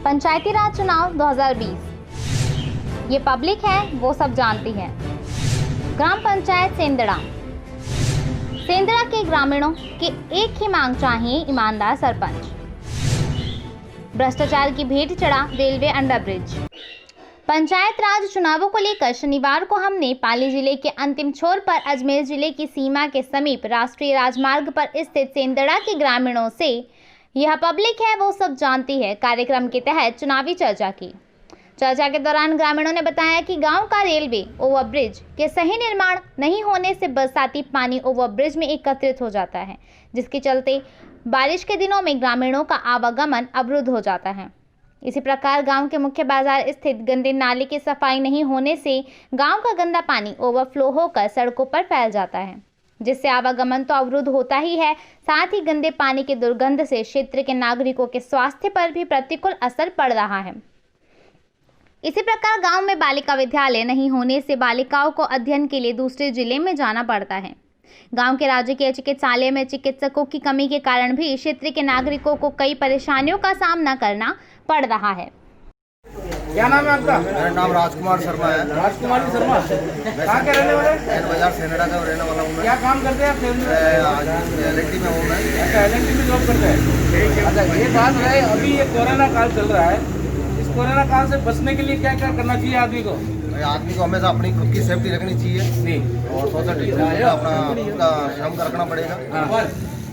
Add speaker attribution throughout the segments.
Speaker 1: पंचायती राज चुनाव 2020 ये पब्लिक है वो सब जानती है। ग्राम पंचायत सेंदड़ा के ग्रामीणों की एक ही मांग चाहिए, ईमानदार सरपंच। भ्रष्टाचार की भेंट चढ़ा रेलवे अंडरब्रिज। पंचायत राज चुनावों को लेकर शनिवार को हमने पाली जिले के अंतिम छोर पर अजमेर जिले की सीमा के समीप राष्ट्रीय राजमार्ग पर स्थित सेंदड़ा के ग्रामीणों से यह पब्लिक है वो सब जानती है कार्यक्रम के तहत चुनावी चर्चा की। चर्चा के दौरान ग्रामीणों ने बताया कि गांव का रेलवे ओवरब्रिज के सही निर्माण नहीं होने से बरसाती पानी ओवरब्रिज में एकत्रित हो जाता है, जिसके चलते बारिश के दिनों में ग्रामीणों का आवागमन अवरुद्ध हो जाता है। इसी प्रकार गांव के मुख्य बाजार स्थित गंदे नाले की सफाई नहीं होने से गांव का गंदा पानी ओवरफ्लो होकर सड़कों पर फैल जाता है, जिससे आवागमन तो अवरुद्ध होता ही है, साथ ही गंदे पानी की दुर्गंध से क्षेत्र के नागरिकों के स्वास्थ्य पर भी प्रतिकूल असर पड़ रहा है। इसी प्रकार गांव में बालिका विद्यालय नहीं होने से बालिकाओं को अध्ययन के लिए दूसरे जिले में जाना पड़ता है। गांव के राजकीय चिकित्सालय में चिकित्सकों की कमी के कारण भी क्षेत्र के नागरिकों को कई परेशानियों का सामना करना पड़ रहा है।
Speaker 2: क्या नाम है आपका?
Speaker 3: मेरा नाम राजकुमार शर्मा है।
Speaker 2: राजकुमार जी शर्मा, कहाँ के रहने वाले?
Speaker 3: बाजार सेंदड़ा का रहने वाला हूँ मैं।
Speaker 2: क्या काम करते हैं आप?
Speaker 3: एलएनटी में हूँ मैं।
Speaker 2: अच्छा, एलएनटी में जॉब करते हैं। अच्छा, ये बात है, अभी ये कोरोना काल चल रहा है, इस कोरोना काल से बचने के लिए क्या क्या करना चाहिए आदमी को?
Speaker 3: आदमी को हमेशा अपनी खुद की सेफ्टी रखनी चाहिए
Speaker 2: जी,
Speaker 3: और सोशल डिस्टेंस अपना खुद का श्रम रखना पड़ेगा।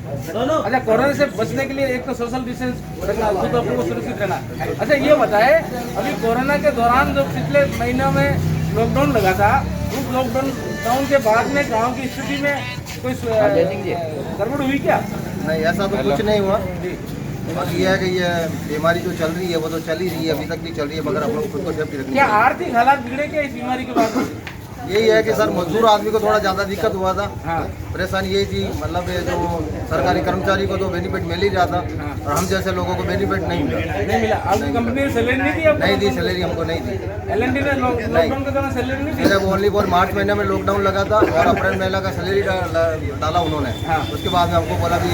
Speaker 2: अच्छा, कोरोना से बचने के लिए एक तो सोशल डिस्टेंस रखना, खुद अपने को सुरक्षित रहना। अच्छा, ये बताए, अभी कोरोना के दौरान जो पिछले महीनों में लॉकडाउन लगा था, उस लॉकडाउन के बाद में गांव की स्थिति में कोई गड़बड़ हुई क्या?
Speaker 3: नहीं, ऐसा तो कुछ नहीं हुआ। बस ये है कि ये बीमारी जो चल रही है वो तो चल ही रही है, अभी तक भी चल रही है, मगर हम लोग खुद को सेफ्टी रखनी
Speaker 2: क्या
Speaker 3: चाहिए।
Speaker 2: आर्थिक हालात बिगड़े क्या इस बीमारी के बाद?
Speaker 3: यही है कि सर मजदूर आदमी को थोड़ा ज़्यादा दिक्कत हुआ था।
Speaker 2: हाँ।
Speaker 3: परेशानी यही थी, मतलब ये जो सरकारी कर्मचारी को तो बेनिफिट मिल ही जाता और हम जैसे लोगों को बेनिफिट नहीं मिला।
Speaker 2: नहीं मिला। आपकी कंपनी ने सैलरी नहीं दी आपको?
Speaker 3: नहीं दी, सैलरी हमको नहीं दी।
Speaker 2: एलएनटी ने लॉकडाउन के दौरान सैलरी नहीं दी?
Speaker 3: सिर्फ ओनली फॉर मार्च महीने में लॉकडाउन लगा था और अप्रैल महीने का सैलरी डाला उन्होंने।
Speaker 2: हाँ।
Speaker 3: उसके बाद में हमको बोला भी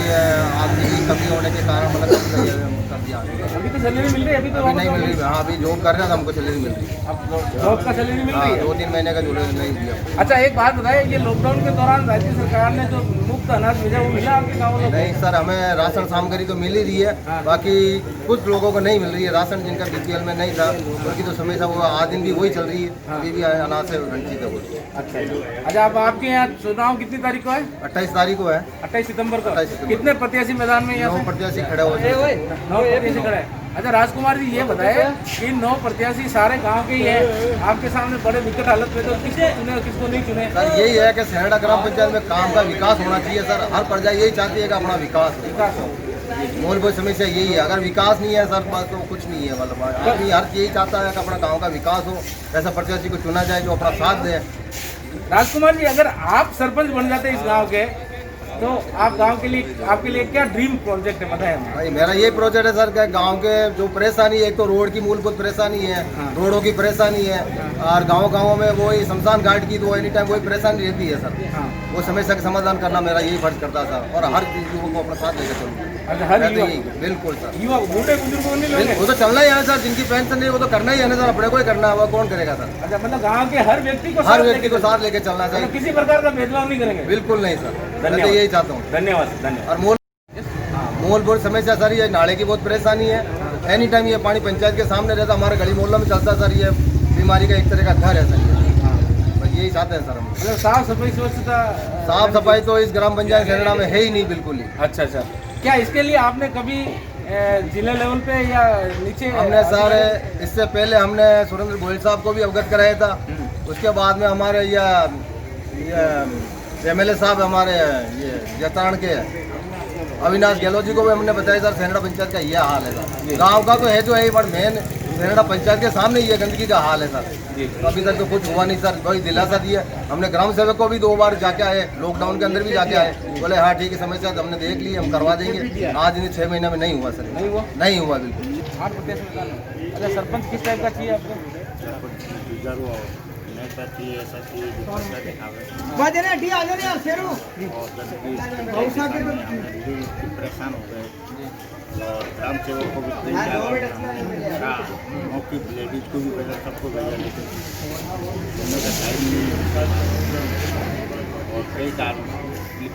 Speaker 3: आदमी की कमी होने के कारण मतलब कर दिया।
Speaker 2: अभी तो सैलरी मिल रही है? अभी तो
Speaker 3: नहीं मिल रही। हाँ, अभी जॉब कर रहे हैं, हमको सैलरी मिल रही है।
Speaker 2: अब जॉब का सैलरी मिल रही है?
Speaker 3: 2-3 महीने का जो नहीं दिया।
Speaker 2: अच्छा, एक बात बताए, ये लॉकडाउन के दौरान राज्य सरकार ने जो मुफ्त अनाज भेजा वो मिला आपके गाँव में?
Speaker 3: नहीं सर, हमें राशन सामग्री तो मिल ही रही है।
Speaker 2: हाँ।
Speaker 3: बाकी कुछ लोगों को नहीं मिल रही है राशन, जिनका बीपीएल में नहीं था, उनकी तो समय वो आज दिन भी वही चल रही है।
Speaker 2: हाँ।
Speaker 3: अभी भी अनाज से वंचित है वो।
Speaker 2: अच्छा, अब आपके यहाँ चुनाव कितनी तारीख को है?
Speaker 3: 28 तारीख को है।
Speaker 2: 28 सितंबर को।
Speaker 3: 28 सितंबर।
Speaker 2: कितने प्रत्याशी मैदान में?
Speaker 3: 9 प्रत्याशी खड़े हो जाए।
Speaker 2: 9 प्रत्याशी खड़े हैं। अच्छा, राजकुमार जी ये बताए कि 9 प्रत्याशी सारे गांव के ही हैं, आपके सामने बड़े विकट हालत में, तो किसको चुने और किसको नहीं चुने?
Speaker 3: सर यही है कि सेंदड़ा ग्राम पंचायत में काम का विकास होना चाहिए। सर हर प्रजा यही चाहती है कि अपना विकास हो। मूलभूत समस्या यही है, अगर विकास नहीं है सर बात तो कुछ नहीं है। मतलब आदमी हर यही चाहता है कि अपना गाँव का विकास हो, ऐसा प्रत्याशी को चुना जाए जो अपना साथ दे।
Speaker 2: राजकुमार जी, अगर आप सरपंच बन जाते इस गाँव के, तो आप गांव के लिए, आपके लिए क्या ड्रीम प्रोजेक्ट है बताएं?
Speaker 3: भाई मेरा ये प्रोजेक्ट है सर कि गांव के जो परेशानी है, एक तो रोड की मूलभूत परेशानी है।
Speaker 2: हाँ।
Speaker 3: रोडों की परेशानी है।
Speaker 2: हाँ।
Speaker 3: और गाँव में वही शमशान घाट की तो एनी टाइम वही परेशानी रहती है सर।
Speaker 2: हाँ।
Speaker 3: वो समस्या का समाधान करना मेरा यही फर्ज करता था और हर युवक को अपना साथ लेकर चलूँ।
Speaker 2: अच्छा, हर युवा?
Speaker 3: बिल्कुल सर,
Speaker 2: युवा बूढ़े बुजुर्ग को नहीं लोगे?
Speaker 3: वो तो चलना ही है सर, जिनकी पेंशन नहीं वो तो करना ही है ना सर, अपने को ही करना है, वो कौन करेगा सर?
Speaker 2: अच्छा, मतलब गांव के हर व्यक्ति को
Speaker 3: साथ लेके चलना चाहिए,
Speaker 2: किसी प्रकार का भेदभाव नहीं करेंगे?
Speaker 3: बिल्कुल नहीं सर, मैं तो यही चाहता हूँ।
Speaker 2: धन्यवाद, धन्यवाद।
Speaker 3: और मूलभूत समस्या सर ये नाले की बहुत परेशानी है। एनी टाइम ये पानी पंचायत के सामने रहता, हमारे गली मोहल्ला में चलता सर। ये बीमारी का एक तरह का घर है सर। बस यही चाहते हैं सर हम।
Speaker 2: मतलब साफ सफाई स्वच्छता?
Speaker 3: साफ सफाई तो इस ग्राम पंचायत सेंदड़ा में है ही नहीं, बिल्कुल ही।
Speaker 2: अच्छा अच्छा, क्या इसके लिए आपने कभी जिला लेवल पे या नीचे?
Speaker 3: हमने सर इससे पहले हमने सुरेंद्र गोयल साहब को भी अवगत कराया था। उसके बाद में हमारे ये MLA साहब हमारे ये जतान के अविनाश गहलोत जी को भी हमने बताया सर सेंदड़ा पंचायत का ये हाल है सर। गाँव का तो है जो है, बट मेन सेंदड़ा पंचायत के सामने ये गंदगी का हाल है सर। तो अभी तक तो कुछ हुआ नहीं सर, वही दिलासा दिया हमने। ग्राम सेवक को भी 2 बार जाके आए, लॉकडाउन के अंदर भी जाके आए, बोले हाँ ठीक है समस्या तो हमने देख ली, हम करवा देंगे। आज इन 6 महीने में नहीं हुआ सर।
Speaker 2: नहीं हुआ?
Speaker 3: नहीं हुआ बिल्कुल।
Speaker 2: अच्छा, सरपंच किस टाइप का चाहिए आपको?
Speaker 4: परेशान हो गए। और ग्राम सेवक को भी भेजा, मौके लेडीज को भी भेजा, सबको भेजा, लेकिन दोनों का टाइम नहीं। और कई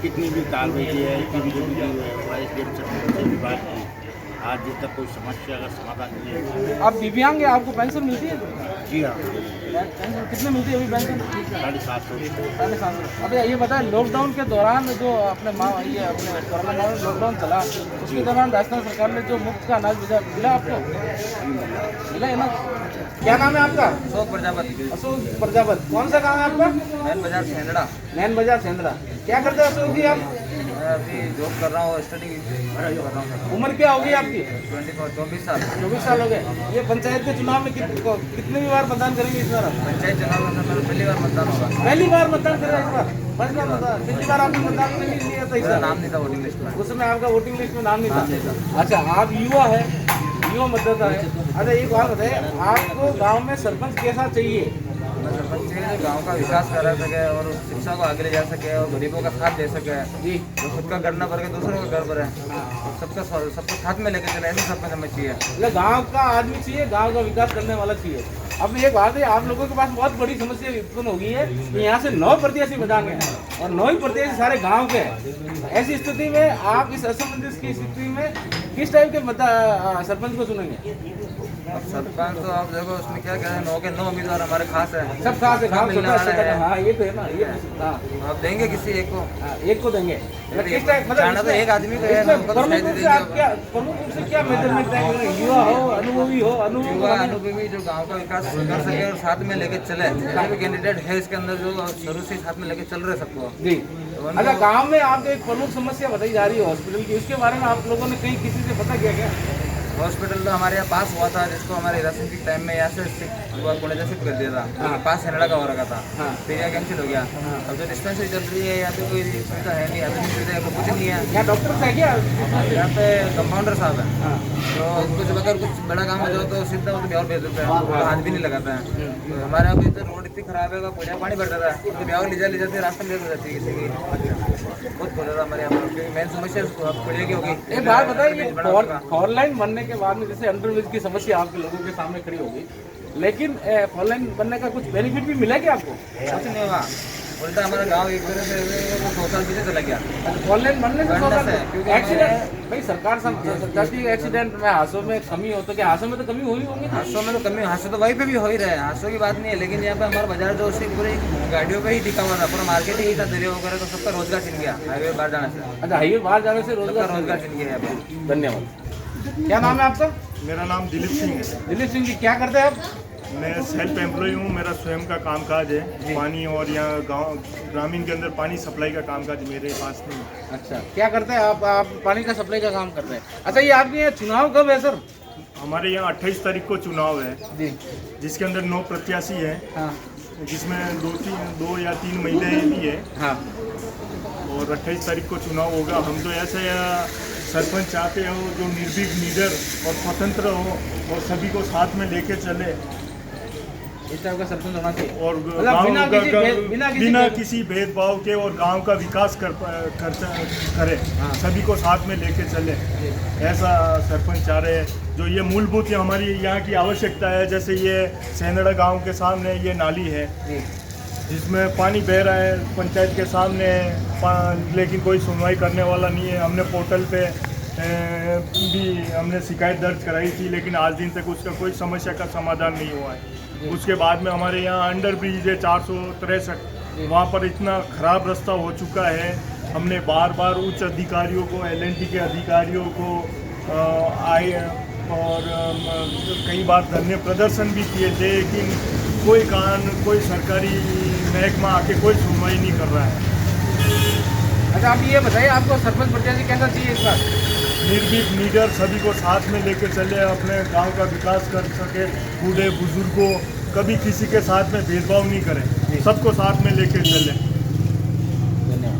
Speaker 4: कितनी भी कार्रवाई की है, इतनी भी से भी बात की, आज जब तक कोई समस्या का समाधान नहीं है।
Speaker 2: आप दिव्यांग है, आपको पेंशन मिलती है?
Speaker 4: जी हाँ,
Speaker 2: पेंशन कितने मिलती है अभी पेंशन?
Speaker 4: 750।
Speaker 2: 750। अब ये बताएं, लॉकडाउन के दौरान जो अपने ये अपने कोरोना में लॉकडाउन चला, उसके दौरान राजस्थान सरकार ने जो मुफ्त का अनाज भेजा, मिला आपको? मिला है ना? क्या नाम है आपका?
Speaker 3: अशोक प्रजापति।
Speaker 2: अशोक प्रजापति। कौन सा गाँव है आपका?
Speaker 3: नैन बाजार सेंदड़ा।
Speaker 2: नैन बाजार सेंदरा। क्या करते हैं अशोक जी आप?
Speaker 3: मैं अभी जॉब कर रहा हूँ, स्टडी कर रहा हूँ।
Speaker 2: उम्र क्या होगी आपकी?
Speaker 3: 24 साल।
Speaker 2: 24 साल हो गए। ये पंचायत के चुनाव में कितनी बार मतदान करेंगे इस बार?
Speaker 3: पंचायत चुनाव में मेरा पहली बार मतदान होगा।
Speaker 2: पहली बार मतदान कर रहे हैं इस बार? फर्स्ट बार मतदान। पिछली बार आपने मतदान में नहीं लिया था? इस
Speaker 3: मेरा
Speaker 2: बार
Speaker 3: नाम नहीं था वोटिंग लिस्ट में।
Speaker 2: उस समय आपका वोटिंग लिस्ट में नाम नहीं था। अच्छा, आप युवा है, युवा मतदाता है। अच्छा, एक बात बताइए, आपको गांव में सरपंच कैसा चाहिए?
Speaker 3: सरपंच चाहिए गांव का विकास करा सके और शिक्षा को आगे ले जा सके और गरीबों का साथ दे सके
Speaker 2: जी।
Speaker 3: जो खुद का करना पड़ के दूसरों का कर पड़े, सबको साथ में लेके चले, ऐसे सरपंच हमें चाहिए।
Speaker 2: मतलब गांव का आदमी चाहिए, गांव का विकास करने वाला चाहिए। अब एक बात है, आप लोगों के पास बहुत बड़ी समस्या उत्पन्न हो गई है कि यहाँ से 9 प्रत्याशी मैदान में हैं और 9 ही प्रत्याशी सारे गांव के हैं। ऐसी स्थिति में आप इस असमंजस की स्थिति में किस टाइप के सरपंच को चुनेंगे?
Speaker 3: अब सरपंच तो आप देखो उसमें क्या कह रहे हैं, 9 के 9 उम्मीदवार हमारे खास है,
Speaker 2: सब खास है, गाँव
Speaker 3: मिलने
Speaker 2: छोटा
Speaker 3: वाला है।
Speaker 2: हाँ, ये तो है ना, ये हाँ,
Speaker 3: आप देंगे किसी एक को?
Speaker 2: एक को देंगे। किस टाइप
Speaker 3: जाना तो एक आदमी को है,
Speaker 2: इसमें
Speaker 3: नौकर
Speaker 2: प्रमुख
Speaker 3: शायद
Speaker 2: रूप
Speaker 3: ही
Speaker 2: से आप
Speaker 3: देंगे।
Speaker 2: क्या प्रमुख रूप से क्या मेजरमेंट रहेंगे? युवा हो, अनुभवी हो,
Speaker 3: युवा अनुभवी जो गांव का विकास कर सके और साथ में लेके चले। जितने भी कैंडिडेट है इसके अंदर जो शुरू से साथ में लेके चल रहे सबको।
Speaker 2: जी। अच्छा, गांव में आपको एक प्रमुख समस्या बताई जा रही है हॉस्पिटल की, उसके बारे में आप लोगों ने कहीं किसी से पता किया क्या?
Speaker 3: हॉस्पिटल तो हमारे यहाँ पास हुआ था, जिसको हमारे इलेक्शन के टाइम में यहाँ से पुणे से शिफ्ट कर दिया था, क्योंकि पास सेनेडा का हो रखा था, फिर यहाँ कैंसिल हो गया। अब जो डिस्पेंसरी चल रही है यहाँ पे कोई सुविधा है नहीं, यहाँ पे सुविधा कुछ नहीं है।
Speaker 2: यहाँ डॉक्टर है क्या?
Speaker 3: यहाँ पे कंपाउंडर साहब है, तो कुछ अगर कुछ बड़ा काम हो जाओ तो सीधा वो तो और भेज देते हैं, तो हाथ भी नहीं लगाता है। तो हमारे यहाँ पे रोड इतनी खराब है, पुणे पानी भर जाता है, तो ब्याह ले जाते रास्ते में हो जाती है किसी की, बहुत हो जाता है हमारे यहाँ पर। मेन समस्या पुणे की होगी।
Speaker 2: एक बात बताइए, फोर लाइन बनने के बाद में जैसे अंडरब्रिज की समस्या आपके लोगों के सामने खड़ी होगी, लेकिन फोर लाइन बनने का कुछ बेनिफिट भी मिला क्या आपको?
Speaker 3: कुछ नहीं हुआ, उल्टा हमारा गांव एक तरह से 2 साल पीछे चला गया।
Speaker 2: फोर लाइन बनने से
Speaker 3: क्योंकि
Speaker 2: एक्सीडेंट भाई सरकार समझती है एक्सीडेंट में हादसों में कमी हो, तो क्या हादसों में तो कमी हुई होंगी?
Speaker 3: हादसों में तो कमी, हादसों तो वहीं पे भी हो ही रहे हैं, हादसों की बात नहीं है। लेकिन यहाँ पे हमारा बाजार जो उसकी पूरी गाड़ियों पे ही टिका हुआ था, पूरा मार्केट ही था, दरिया वगैरह, तो सबका रोजगार छिन गया हाईवे बाहर जाने से।
Speaker 2: अच्छा, हाईवे बाहर जाने से
Speaker 3: रोजगार छिन गया यहाँ पे।
Speaker 2: धन्यवाद। क्या नाम है आपका?
Speaker 5: मेरा नाम दिलीप सिंह है।
Speaker 2: दिलीप सिंह जी, क्या करते हैं आप?
Speaker 5: मैं सेल्फ एम्प्लॉय हूँ, मेरा स्वयं का कामकाज है पानी, और यहाँ गांव ग्रामीण के अंदर पानी सप्लाई का कामकाज मेरे पास नहीं है।
Speaker 2: अच्छा, क्या करते हैं आप पानी का सप्लाई का काम करते हैं। अच्छा, ये आपके यहाँ चुनाव कब है सर?
Speaker 5: हमारे यहाँ 28 तारीख को चुनाव है
Speaker 2: जी।
Speaker 5: जिसके अंदर 9 प्रत्याशी हैं,
Speaker 2: हाँ
Speaker 5: जिसमें 2 या 3 महिलाएं भी है,
Speaker 2: हाँ।
Speaker 5: और 28 तारीख को चुनाव होगा। हम तो ऐसे सरपंच चाहते हो जो निर्भीक, निडर और स्वतंत्र हो और सभी को साथ में लेके चले,
Speaker 2: इस टाइप का सरपंच होना चाहिए,
Speaker 5: और
Speaker 2: मतलब
Speaker 5: बिना किसी भेदभाव के, और गांव का विकास करे, सभी को साथ में लेके चले, ऐसा सरपंच चाह रहे हैं। जो ये मूलभूत हमारी यहाँ की आवश्यकता है, जैसे ये सेंदड़ा गांव के सामने ये नाली है जिसमें पानी बह रहा है पंचायत के सामने, लेकिन कोई सुनवाई करने वाला नहीं है। हमने पोर्टल पे भी हमने शिकायत दर्ज कराई थी, लेकिन आज दिन तक उसका कोई समस्या का समाधान नहीं हुआ है। उसके बाद में हमारे यहाँ अंडर ब्रिज है 463, वहाँ पर इतना ख़राब रास्ता हो चुका है। हमने बार बार उच्च अधिकारियों को, LNT के अधिकारियों को आए और कई बार धरने प्रदर्शन भी किए थे, लेकिन कोई सरकारी महकमा आके कोई सुनवाई नहीं कर रहा है।
Speaker 2: अच्छा, आप ये बताइए, आपको सरपंच प्रत्याशी कैसा चाहिए इस बार?
Speaker 5: निर्भीक, निडर, सभी को साथ में लेके चले, अपने गांव का विकास कर सके, बूढ़े बुजुर्गों, कभी किसी के साथ में भेदभाव नहीं करें, सबको साथ में लेके चले।
Speaker 2: धन्यवाद।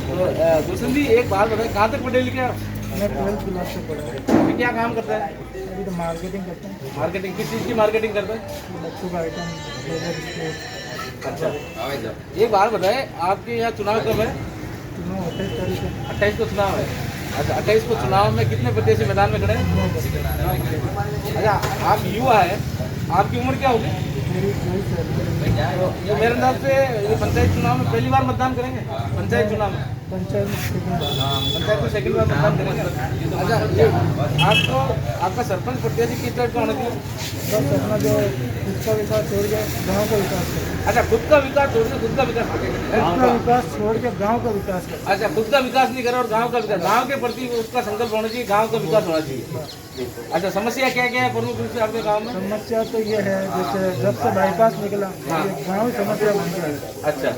Speaker 2: तो दूसरी एक बात बताइए, कहाँ तक पढ़े लिखे आप?
Speaker 6: मैं 12th क्लास से पढ़ा।
Speaker 2: अभी क्या काम करता है?
Speaker 6: अभी तो मार्केटिंग करते हैं,
Speaker 2: मार्केटिंग, किस चीज़ की मार्केटिंग करता है?
Speaker 6: बच्चों का आइटम, लेबर स्टोर।
Speaker 2: अच्छा, एक बात बताएं, आपके यहाँ चुनाव कब है?
Speaker 6: चुनाव 28 तारीख है।
Speaker 2: 28 को चुनाव है। अच्छा 28 को चुनाव में कितने प्रत्याशी मैदान में खड़े हैं? अच्छा आप युवा है, आपकी उम्र क्या होगी?
Speaker 6: मेरी 22 है।
Speaker 2: तो ये मेरे अंदाज से ये पंचायत चुनाव में पहली बार मतदान करेंगे? पंचायत चुनाव में
Speaker 6: पंचायत में सेकंड
Speaker 2: पंचायत में सेकंड बार मतदान करेंगे। अच्छा ये आपको आपका सरपंच प्रत्याशी किस टाइप का होना चाहिए?
Speaker 6: बस अपना जो खुद का विकास छोड़ के गाँव का विकास करे,
Speaker 2: अच्छा खुद का विकास छोड़ के खुद का विकास
Speaker 6: खुद का विकास छोड़ के गाँव का विकास करे।
Speaker 2: अच्छा खुद का विकास नहीं करे और गांव का विकास, गांव के प्रति उसका संकल्प होना चाहिए, गांव का विकास होना चाहिए। अच्छा समस्या क्या क्या है प्रमुख रूप से आपके गांव में?
Speaker 6: समस्या तो ये है जैसे जब से बाईपास निकला ये गाँव समस्या बन गया है।
Speaker 2: अच्छा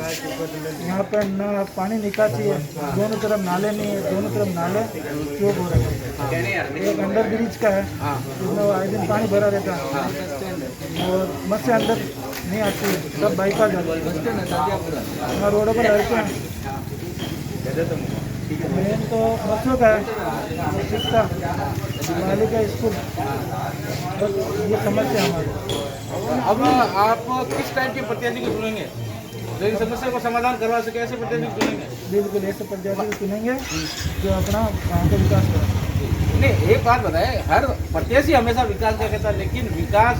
Speaker 6: यहाँ पर न पानी निकासी है, दोनों तरफ नाले नहीं है, दोनों तरफ नाले चौक हो रहे हैं। एक अंडर ब्रिज का है जिसमें आए दिन पानी भरा रहता है और मत से अंदर नहीं आती है, सब बाईपास जाते हैं। यहाँ रोडों पर लड़के हैं, मेन तो बच्चों का है, शिक्षा बालिका स्कूल, बस ये समस्या हमारी।
Speaker 2: अब आप किस टाइप के प्रत्याशी को चुनेंगे जो इन समस्या को समाधान करवा सके, ऐसे प्रत्याशी को चुनेंगे?
Speaker 6: बिल्कुल ऐसे प्रत्याशी को चुनेंगे जो अपना गाँव का विकास करे।
Speaker 2: नहीं एक बात बताए, हर प्रत्याशी हमेशा विकास का कहता है लेकिन विकास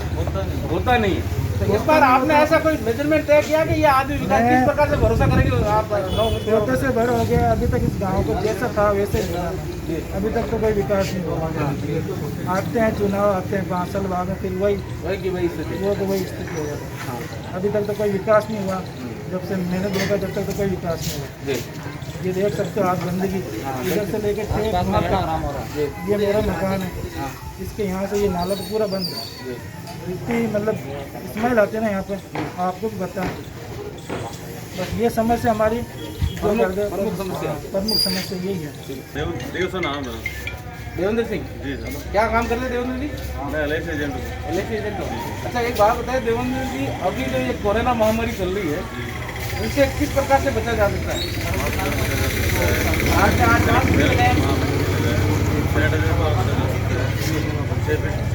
Speaker 2: होता नहीं है। तो इस बार आपने ऐसा कोई मेजरमेंट तय किया कि ये आदमी विकास किस प्रकार से भरोसा करेंगे आप?
Speaker 6: छोटे से बड़े हो गए, अभी तक इस गांव को जैसा था वैसे ही रहा। अभी तक तो कोई विकास नहीं हुआ। आते हैं चुनाव, आते हैं 5 साल बाद में फिर वही
Speaker 2: स्थिति
Speaker 6: वो तो वही स्थिति हो जाती है। अभी तक तो कोई विकास नहीं हुआ, जब से मैंने देखा जब तक तो कोई विकास नहीं हुआ। ये देख सकते हो आप गंदगी इधर से लेके ठेक वहाँ तक, ये मेरा मकान है, इसके यहाँ से ये नाला तो पूरा बंद है। इतनी मतलब स्मेल आते हैं ना यहाँ पे, आपको भी बताएं। बस ये समस्या हमारी प्रमुख समस्या यही है।
Speaker 2: देवेंद्र सिंह
Speaker 5: जी सर,
Speaker 2: क्या काम करते हैं देवेंद्र जी?
Speaker 5: मैं LIC एजेंट हूँ।
Speaker 2: LIC एजेंट हो। अच्छा एक बात बताए देवेंद्र जी, अभी जो ये कोरोना महामारी चल रही है इनसे किस प्रकार से बचा जा सकता है?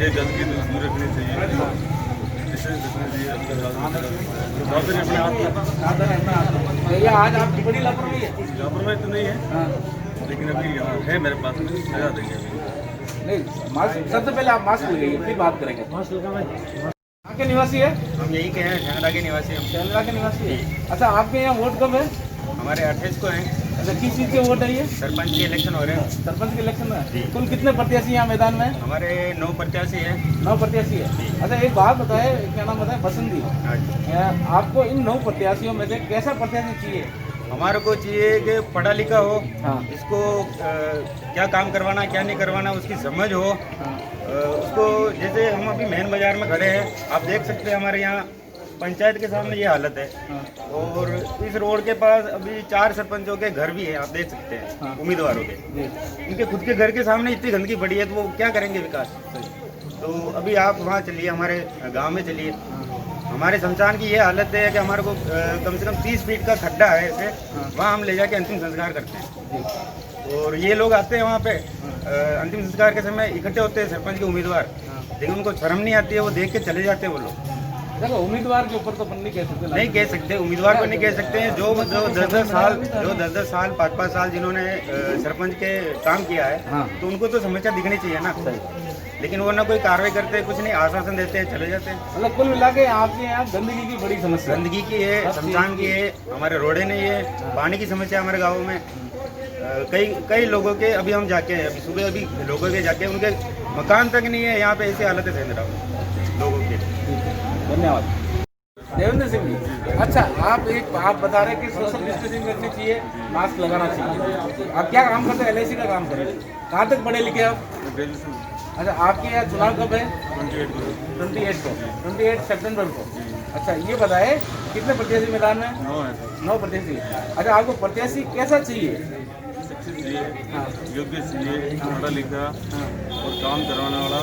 Speaker 5: गंदगी दूर रखनी चाहिए, डिस्टेंस रखना चाहिए,
Speaker 2: ये आज आपकी बड़ी लापरवाही है।
Speaker 5: लापरवाही तो नहीं है, लेकिन अभी है मेरे पास, सजा देंगे अभी।
Speaker 2: नहीं मास्क, सबसे पहले आप मास्क लगाइए फिर बात करेंगे। कहाँ के निवासी है?
Speaker 7: हम यही के हैं, कैनेडा के निवासी हम।
Speaker 2: कैनेडा के निवासी है। अच्छा आपके यहाँ वोट कब है?
Speaker 7: हमारे 28 को हैं।
Speaker 2: अच्छा किस चीज़ के वोट है ये?
Speaker 7: सरपंच के इलेक्शन हो रहे हैं।
Speaker 2: सरपंच के इलेक्शन में कुल कितने प्रत्याशी यहाँ मैदान में?
Speaker 7: हमारे 9 प्रत्याशी हैं।
Speaker 2: 9 प्रत्याशी है। अच्छा एक बात बताए, क्या नाम बताए? बसंती। आपको इन 9 प्रत्याशियों में से कैसा प्रत्याशी चाहिए?
Speaker 7: हमारे को चाहिए कि पढ़ा लिखा हो,
Speaker 2: हाँ।
Speaker 7: इसको क्या काम करवाना क्या नहीं करवाना उसकी समझ हो। उसको जैसे हम अभी मेन बाजार में खड़े हैं, आप देख सकते हैं हमारे यहाँ पंचायत के सामने ये हालत है। और इस रोड के पास अभी 4 सरपंचों के घर भी हैं, आप देख सकते हैं उम्मीदवारों के। उनके खुद के घर के सामने इतनी गंदगी पड़ी है तो वो क्या करेंगे विकास? तो अभी आप वहाँ चलिए, हमारे गांव में चलिए, हमारे शमशान की ये हालत है कि हमारे को कम से कम 30 फीट का खड्डा है ऐसे, वहाँ हम ले जाके अंतिम संस्कार करते हैं। और ये लोग आते हैं वहाँ पे अंतिम संस्कार के समय इकट्ठे होते हैं सरपंच के उम्मीदवार, लेकिन उनको शर्म नहीं आती है, वो देख के चले जाते हैं वो लोग।
Speaker 2: देखो उम्मीदवार के ऊपर तो अपन नहीं कह सकते,
Speaker 7: नहीं कह सकते, उम्मीदवार को नहीं कह सकते हैं। जो 10-10 साल 5-5 साल जिन्होंने सरपंच के काम किया है, तो उनको तो समस्या दिखनी चाहिए ना। लेकिन वो ना कोई कार्रवाई करते, कुछ नहीं, आश्वासन देते हैं, चले जाते हैं।
Speaker 2: मतलब कुल मिला के आपके यहाँ गंदगी की बड़ी समस्या?
Speaker 7: गंदगी की है, शमशान की है, हमारे रोडे नहीं है, पानी की समस्या हमारे गाँव में। कई लोगों के अभी हम जाके हैं, अभी सुबह अभी लोगों के जाके उनके मकान तक नहीं है, यहाँ पे ऐसी हालत है सेंद्रा लोगों की।
Speaker 2: धन्यवाद। देवेंद्र सिंह जी, अच्छा आप बता रहे हैं कि सोशल डिस्टेंसिंग रखनी चाहिए, मास्क लगाना चाहिए। आप क्या काम करते हैं? LIC का काम कर रहे हैं। कहाँ तक पढ़े लिखे आप? अच्छा आपके यहाँ चुनाव कब है? 28 सितंबर को। अच्छा ये बताए कितने प्रत्याशी मैदान में? 9 प्रत्याशी। अच्छा आपको प्रत्याशी कैसा चाहिए?
Speaker 5: योग्य चाहिए, पढ़ा लिखा और काम करवाने वाला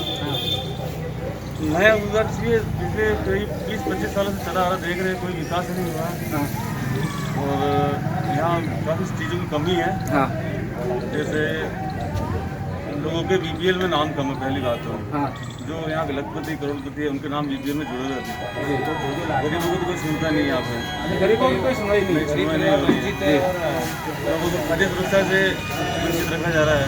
Speaker 5: नया उम्मीदवार चाहिए। पिछले करीब 20-25 सालों से चला आ रहा, देख रहे कोई विकास नहीं हुआ और यहाँ काफ़ी चीज़ों की कमी है। जैसे
Speaker 8: लोगों के बीपीएल में नाम कम है, पहली बात तो।
Speaker 2: हाँ
Speaker 8: जो यहाँ के लखपति करोड़पति है उनके नाम बीपीएल में जुड़े रहते हैं। गरीबों को तो कोई सुनता नहीं है यहाँ पे।
Speaker 2: गरीबों की कोई सुनवाई नहीं
Speaker 8: सुनवाई नहीं हो रही है। लोगों को खाद्य सुरक्षा से वंचित रखा जा रहा है।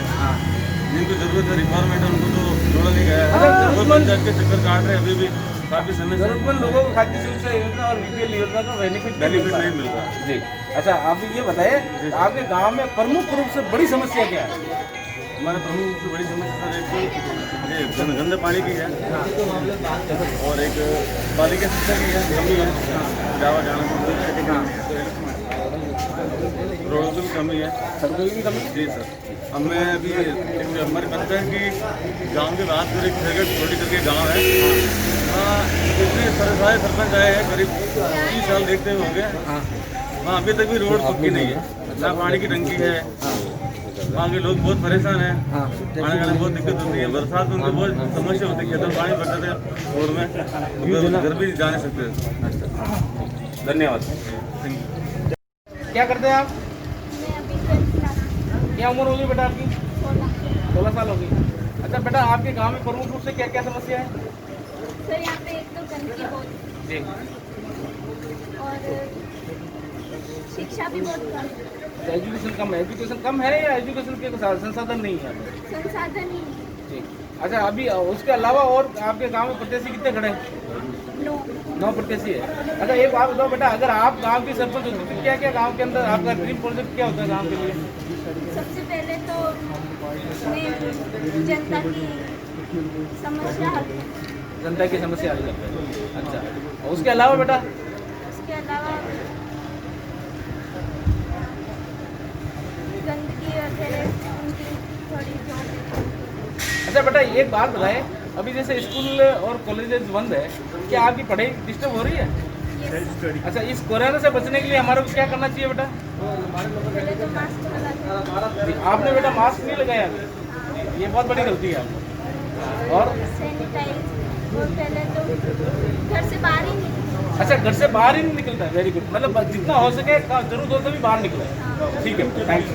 Speaker 8: जिनको जरूरत है रिक्वायरमेंट है उनको तो जोड़ा नहीं गया है। वो पंचायत के चक्कर काट रहे हैं अभी भी काफी समय से।
Speaker 2: जरूरतमंद लोगों को खाद्य सुरक्षा योजना और बीपीएल योजना का बेनिफिट
Speaker 8: नहीं मिल रहा।
Speaker 2: जी। अच्छा आप ये बताइए आपके गांव में प्रमुख रूप से बड़ी समस्या क्या है?
Speaker 8: हमारे प्रमुख रूप से बड़ी समस्या सर एक तो गंदे पानी की है और एक बालिका शिक्षा की है, कमी है। जावा जाना रोडों की भी कमी है,
Speaker 2: सड़कों की भी कमी है।
Speaker 8: जी सर। हमें अभी हमारे पंचायत की गांव के बात करें, खेरगढ़ छोटी करके गांव है, वहाँ इतने सारे सरपंच आए हैं, करीब 30 साल देखते हुए हो गए। वहाँ अभी तक भी रोड पक्की नहीं है, ना पानी की टंकी है। वहाँ के लोग बहुत परेशान हैं, आने जाने में बहुत दिक्कत होती है। बरसात में उनको बहुत समस्या होती है, खेतों में पानी भरते थे रोड में, घर भी जा नहीं सकते।
Speaker 2: धन्यवाद।
Speaker 8: Thank you.
Speaker 2: क्या करते हैं आप? क्या उम्र होगी बेटा आपकी? 16 साल होगी। अच्छा बेटा आपके गांव में प्रमुख रूप से क्या क्या समस्या है?
Speaker 9: सर यहाँ पे एक तो गंदगी बहुत
Speaker 2: जी।
Speaker 9: और शिक्षा भी बहुत कम है।
Speaker 2: एजुकेशन कम है या एजुकेशन के संसाधन नहीं है?
Speaker 9: संसाधन ही नहीं।
Speaker 2: जी। अच्छा अभी उसके अलावा और आपके गांव में प्रत्याशी कितने खड़े हैं? 9 प्रत्याशी है। अच्छा एक बात बताओ बेटा, अगर आप गांव की सरपंच होते तो क्या क्या गांव के अंदर आपका ड्रीम प्रोजेक्ट क्या होता है गांव के लिए?
Speaker 9: सबसे पहले तो जनता की समस्या हल है।
Speaker 2: जनता की समस्या हल करते हैं। अच्छा और उसके अलावा बेटा?
Speaker 9: उसके अलावा गंदगी वगैरह उनकी थोड़ी जो।
Speaker 2: अच्छा बेटा एक बात बताएं, अभी जैसे स्कूल और कॉलेजेस बंद है, क्या आपकी पढ़ाई डिस्टर्ब हो रही है? अच्छा इस कोरोना से बचने के लिए हमारे को क्या करना चाहिए बेटा?
Speaker 9: पहले तो मास्क लगा।
Speaker 2: आपने बेटा मास्क नहीं लगाया अभी, ये बहुत बड़ी गलती है आपको। और
Speaker 9: सैनिटाइज और पहले तो घर से बाहर ही नहीं।
Speaker 2: अच्छा घर से बाहर ही नहीं निकलता है, वेरी गुड। मतलब जितना हो सके जरूरत हो तभी बाहर निकले। ठीक है, थैंक यू।